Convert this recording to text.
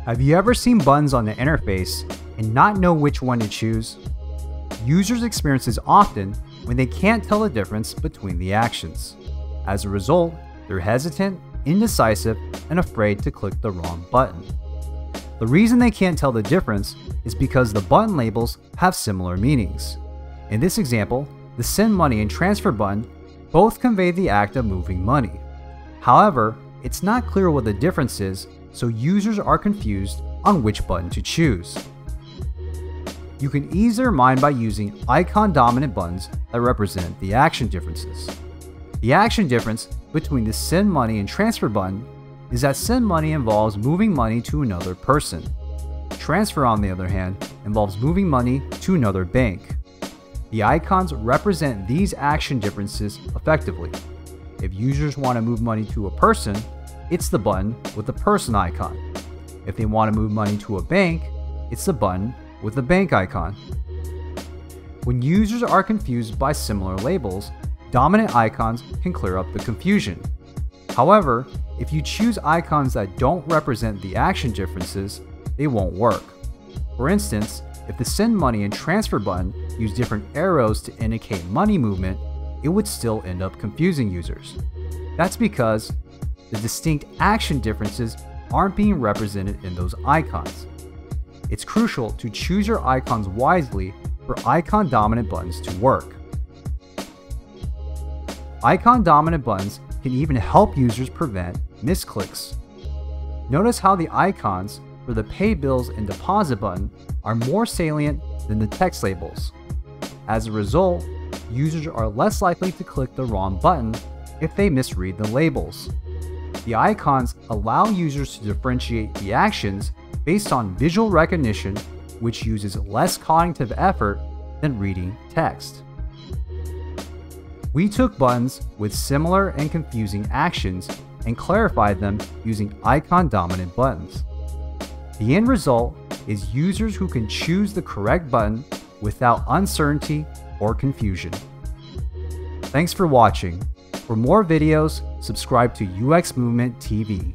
Have you ever seen buttons on the interface and not know which one to choose? Users experience this often when they can't tell the difference between the actions. As a result, they're hesitant, indecisive, and afraid to click the wrong button. The reason they can't tell the difference is because the button labels have similar meanings. In this example, the send money and transfer button both convey the act of moving money. However, it's not clear what the difference is, so users are confused on which button to choose. You can ease their mind by using icon-dominant buttons that represent the action differences. The action difference between the send money and transfer button is that send money involves moving money to another person. Transfer, on the other hand, involves moving money to another bank. The icons represent these action differences effectively. If users want to move money to a person, it's the button with the person icon. If they want to move money to a bank, it's the button with the bank icon. When users are confused by similar labels, dominant icons can clear up the confusion. However, if you choose icons that don't represent the action differences, they won't work. For instance, if the send money and transfer button use different arrows to indicate money movement, it would still end up confusing users. That's because the distinct action differences aren't being represented in those icons. It's crucial to choose your icons wisely for icon-dominant buttons to work. Icon-dominant buttons can even help users prevent misclicks. Notice how the icons for the Pay Bills and Deposit button are more salient than the text labels. As a result, users are less likely to click the wrong button if they misread the labels. The icons allow users to differentiate the actions based on visual recognition, which uses less cognitive effort than reading text. We took buttons with similar and confusing actions and clarified them using icon-dominant buttons. The end result is users who can choose the correct button without uncertainty or confusion. Thanks for watching. For more videos, subscribe to UX Movement TV.